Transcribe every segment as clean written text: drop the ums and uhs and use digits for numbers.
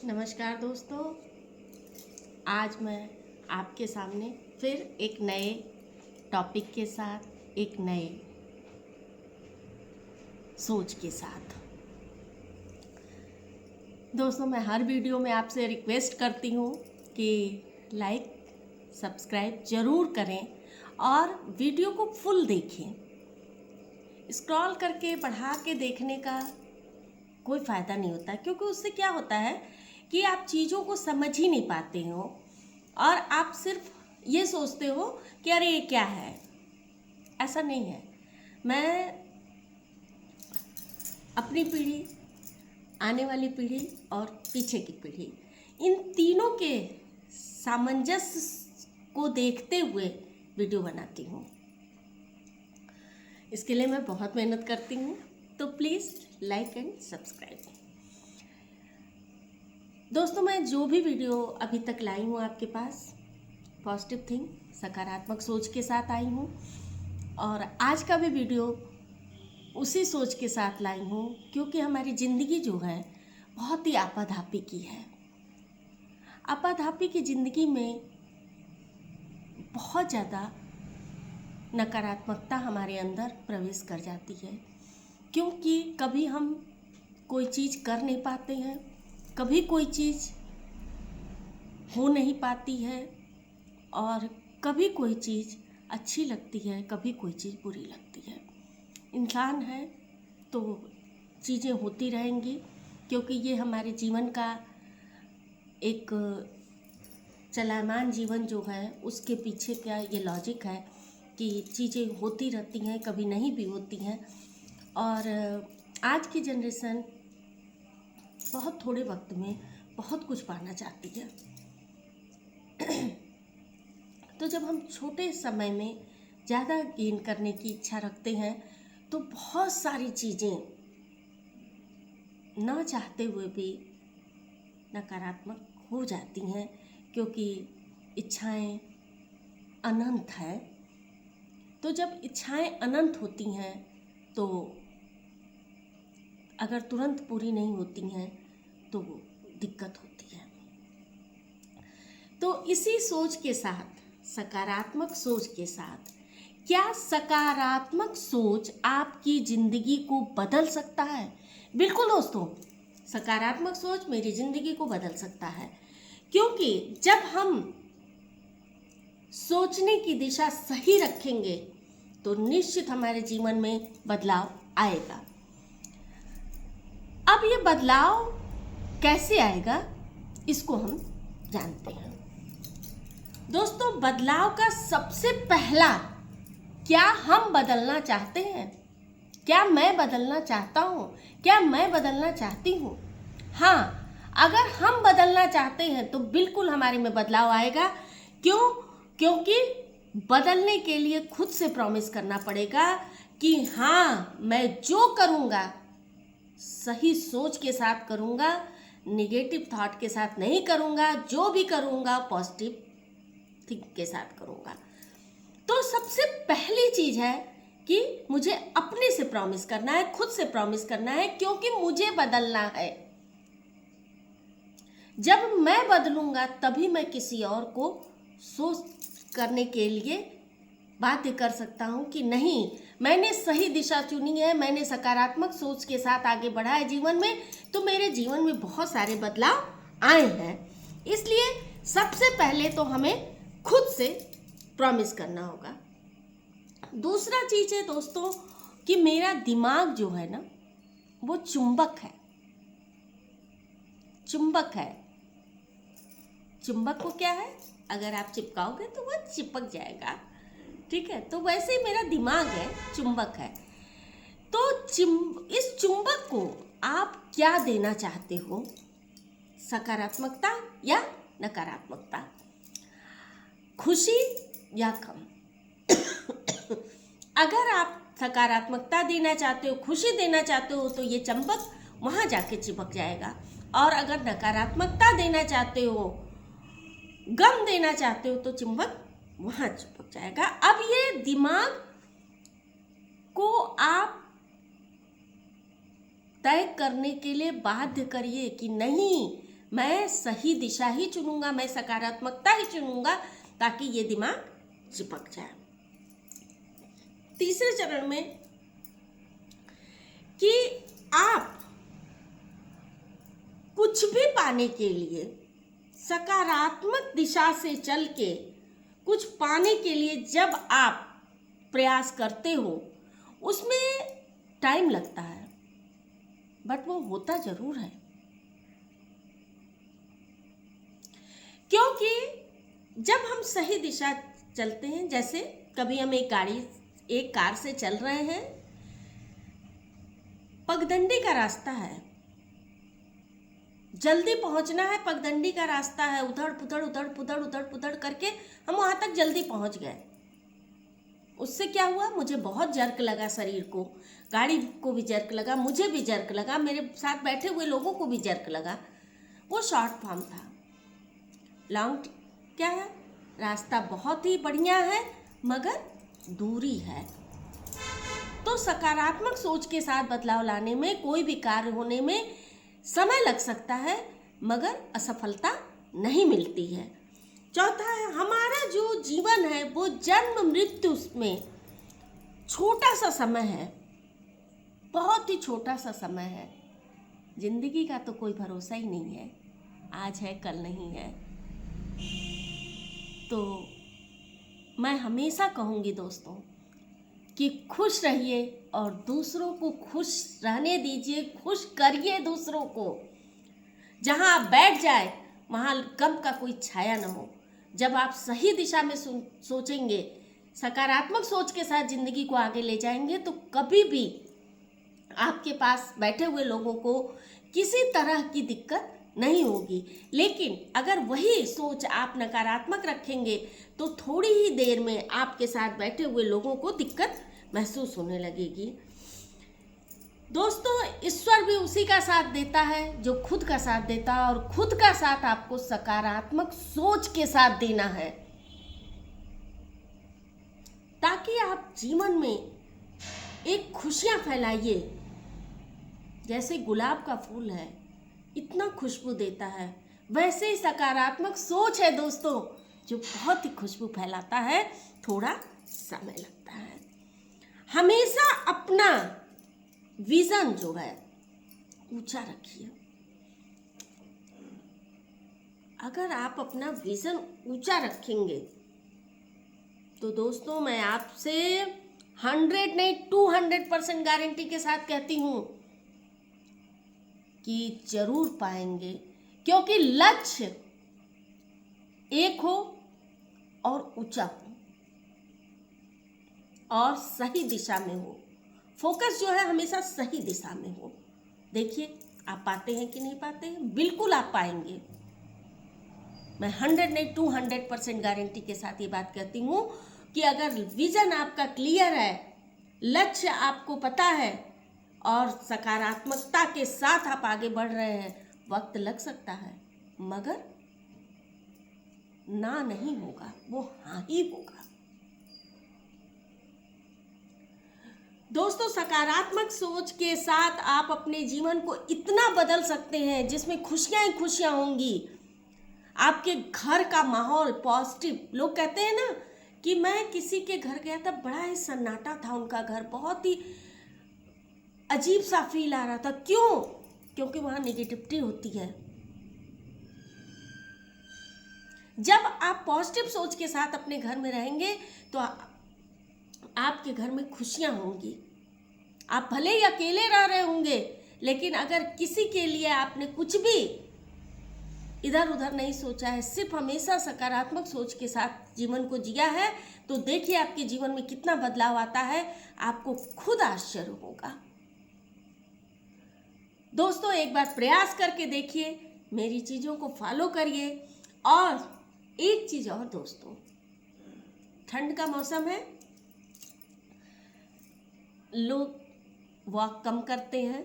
नमस्कार दोस्तों, आज मैं आपके सामने फिर एक नए टॉपिक के साथ, एक नए सोच के साथ। दोस्तों, मैं हर वीडियो में आपसे रिक्वेस्ट करती हूँ कि लाइक सब्सक्राइब ज़रूर करें और वीडियो को फुल देखें। स्क्रॉल करके बढ़ा के देखने का कोई फ़ायदा नहीं होता, क्योंकि उससे क्या होता है कि आप चीज़ों को समझ ही नहीं पाते हो और आप सिर्फ ये सोचते हो कि अरे ये क्या है। ऐसा नहीं है। मैं अपनी पीढ़ी, आने वाली पीढ़ी और पीछे की पीढ़ी, इन तीनों के सामंजस्य को देखते हुए वीडियो बनाती हूँ। इसके लिए मैं बहुत मेहनत करती हूँ, तो प्लीज़ लाइक एंड सब्सक्राइब। दोस्तों, मैं जो भी वीडियो अभी तक लाई हूँ आपके पास, पॉजिटिव थिंक, सकारात्मक सोच के साथ आई हूँ और आज का भी वीडियो उसी सोच के साथ लाई हूँ, क्योंकि हमारी ज़िंदगी जो है बहुत ही आपाधापी की है। आपाधापी की ज़िंदगी में बहुत ज़्यादा नकारात्मकता हमारे अंदर प्रवेश कर जाती है, क्योंकि कभी हम कोई चीज़ कर नहीं पाते हैं, कभी कोई चीज़ हो नहीं पाती है और कभी कोई चीज़ अच्छी लगती है, कभी कोई चीज़ बुरी लगती है। इंसान है तो चीज़ें होती रहेंगी, क्योंकि ये हमारे जीवन का एक चलमान जीवन जो है उसके पीछे क्या ये लॉजिक है कि चीज़ें होती रहती हैं, कभी नहीं भी होती हैं। और आज की जनरेशन बहुत थोड़े वक्त में बहुत कुछ पाना चाहती है। तो जब हम छोटे समय में ज़्यादा गेन करने की इच्छा रखते हैं तो बहुत सारी चीज़ें ना चाहते हुए भी नकारात्मक हो जाती हैं, क्योंकि इच्छाएं अनंत है। तो जब इच्छाएं अनंत होती हैं तो अगर तुरंत पूरी नहीं होती हैं तो दिक्कत होती है। तो इसी सोच के साथ, सकारात्मक सोच के साथ, क्या सकारात्मक सोच आपकी ज़िंदगी को बदल सकता है? बिल्कुल दोस्तों, सकारात्मक सोच मेरी ज़िंदगी को बदल सकता है, क्योंकि जब हम सोचने की दिशा सही रखेंगे तो निश्चित हमारे जीवन में बदलाव आएगा। अब ये बदलाव कैसे आएगा, इसको हम जानते हैं। दोस्तों, बदलाव का सबसे पहला, क्या हम बदलना चाहते हैं? क्या मैं बदलना चाहता हूँ? क्या मैं बदलना चाहती हूँ? हाँ, अगर हम बदलना चाहते हैं तो बिल्कुल हमारे में बदलाव आएगा। क्यों? क्योंकि बदलने के लिए खुद से प्रॉमिस करना पड़ेगा कि हाँ, मैं जो करूँगा सही सोच के साथ करूँगा, नेगेटिव थॉट के साथ नहीं करूँगा, जो भी करूँगा पॉजिटिव थिंक के साथ करूँगा। तो सबसे पहली चीज़ है कि मुझे अपने से प्रॉमिस करना है, खुद से प्रॉमिस करना है, क्योंकि मुझे बदलना है। जब मैं बदलूंगा तभी मैं किसी और को सोच करने के लिए बाध्य कर सकता हूँ कि नहीं, मैंने सही दिशा चुनी है, मैंने सकारात्मक सोच के साथ आगे बढ़ा है जीवन में, तो मेरे जीवन में बहुत सारे बदलाव आए हैं। इसलिए सबसे पहले तो हमें खुद से प्रॉमिस करना होगा। दूसरा चीज़ है दोस्तों कि मेरा दिमाग जो है ना, वो चुंबक है। चुंबक है। चुंबक को क्या है, अगर आप चिपकाओगे तो वह चिपक जाएगा, ठीक है। तो वैसे ही मेरा दिमाग है, चुंबक है। तो इस चुंबक को आप क्या देना चाहते हो, सकारात्मकता या नकारात्मकता, खुशी या गम? अगर आप सकारात्मकता देना चाहते हो, खुशी देना चाहते हो, तो ये चुंबक वहाँ जाके चिपक जाएगा। और अगर नकारात्मकता देना चाहते हो, गम देना चाहते हो, तो चुंबक वहाँ चिपक जाएगा। अब ये दिमाग को आप तय करने के लिए बाध्य करिए कि नहीं, मैं सही दिशा ही चुनूंगा, मैं सकारात्मकता ही चुनूंगा, ताकि ये दिमाग चिपक जाए। तीसरे चरण में कि आप कुछ भी पाने के लिए सकारात्मक दिशा से चल के कुछ पाने के लिए जब आप प्रयास करते हो, उसमें टाइम लगता है, बट वो होता जरूर है। क्योंकि जब हम सही दिशा चलते हैं, जैसे कभी हम एक कार से चल रहे हैं, पगडंडी का रास्ता है, जल्दी पहुंचना है, पगडंडी का रास्ता है, उधड़ पुधड़ करके हम वहां तक जल्दी पहुंच गए। उससे क्या हुआ, मुझे बहुत जर्क लगा शरीर को, गाड़ी को भी जर्क लगा, मुझे भी जर्क लगा, मेरे साथ बैठे हुए लोगों को भी जर्क लगा। वो शॉर्ट फॉर्म था। लॉन्ग क्या है, रास्ता बहुत ही बढ़िया है मगर दूरी है। तो सकारात्मक सोच के साथ बदलाव लाने में, कोई भी कार्य होने में समय लग सकता है मगर असफलता नहीं मिलती है। चौथा है, हमारा जो जीवन है वो जन्म मृत्यु में छोटा सा समय है, बहुत ही छोटा सा समय है। जिंदगी का तो कोई भरोसा ही नहीं है, आज है कल नहीं है। तो मैं हमेशा कहूँगी दोस्तों कि खुश रहिए और दूसरों को खुश रहने दीजिए, खुश करिए दूसरों को। जहाँ आप बैठ जाए वहाँ गम का कोई छाया न हो। जब आप सही दिशा में सोचेंगे, सकारात्मक सोच के साथ ज़िंदगी को आगे ले जाएंगे, तो कभी भी आपके पास बैठे हुए लोगों को किसी तरह की दिक्कत नहीं होगी। लेकिन अगर वही सोच आप नकारात्मक रखेंगे तो थोड़ी ही देर में आपके साथ बैठे हुए लोगों को दिक्कत महसूस होने लगेगी। दोस्तों, ईश्वर भी उसी का साथ देता है जो खुद का साथ देता है, और खुद का साथ आपको सकारात्मक सोच के साथ देना है, ताकि आप जीवन में एक खुशियां फैलाइए। जैसे गुलाब का फूल है, इतना खुशबू देता है, वैसे ही सकारात्मक सोच है दोस्तों, जो बहुत ही खुशबू फैलाता है, थोड़ा समय लगता है। हमेशा अपना विजन जो है ऊंचा रखिए। अगर आप अपना विजन ऊंचा रखेंगे तो दोस्तों, मैं आपसे 100 नहीं 200% गारंटी के साथ कहती हूं कि जरूर पाएंगे। क्योंकि लक्ष्य एक हो और ऊंचा हो और सही दिशा में हो। फोकस जो है हमेशा सही दिशा में हो। देखिए आप पाते हैं कि नहीं पाते हैं, बिल्कुल आप पाएंगे। मैं 100 नहीं 200% गारंटी के साथ ये बात कहती हूँ कि अगर विजन आपका क्लियर है, लक्ष्य आपको पता है और सकारात्मकता के साथ आप आगे बढ़ रहे हैं, वक्त लग सकता है मगर ना नहीं होगा, वो हाँ ही होगा। दोस्तों, सकारात्मक सोच के साथ आप अपने जीवन को इतना बदल सकते हैं जिसमें खुशियां ही खुशियां होंगी। आपके घर का माहौल पॉजिटिव। लोग कहते हैं ना कि मैं किसी के घर गया था, बड़ा ही सन्नाटा था उनका घर, बहुत ही अजीब सा फील आ रहा था। क्यों? क्योंकि वहां नेगेटिविटी होती है। जब आप पॉजिटिव सोच के साथ अपने घर में रहेंगे तो आपके घर में खुशियां होंगी। आप भले ही अकेले रह रहे होंगे, लेकिन अगर किसी के लिए आपने कुछ भी इधर उधर नहीं सोचा है, सिर्फ हमेशा सकारात्मक सोच के साथ जीवन को जिया है, तो देखिए आपके जीवन में कितना बदलाव आता है, आपको खुद आश्चर्य होगा। दोस्तों, एक बार प्रयास करके देखिए, मेरी चीज़ों को फॉलो करिए। और एक चीज़ और दोस्तों, ठंड का मौसम है, लोग वॉक कम करते हैं,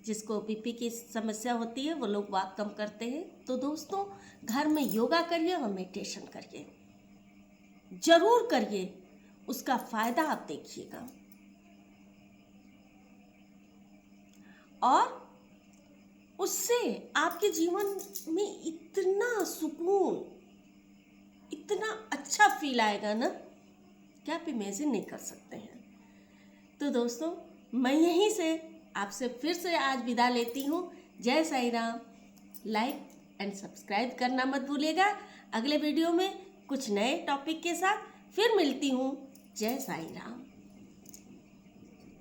जिसको बीपी की समस्या होती है वो लोग वॉक कम करते हैं। तो दोस्तों, घर में योगा करिए और मेडिटेशन करिए, जरूर करिए, उसका फायदा आप देखिएगा। और उससे आपके जीवन में इतना सुकून, इतना अच्छा फील आएगा ना कि आप इमेजिन नहीं कर सकते हैं। तो दोस्तों, मैं यहीं से आपसे फिर से आज विदा लेती हूँ। जय Sai Ram. Like and subscribe करना मत भूलिएगा। अगले वीडियो में कुछ नए टॉपिक के साथ फिर मिलती हूँ। जय साईं राम।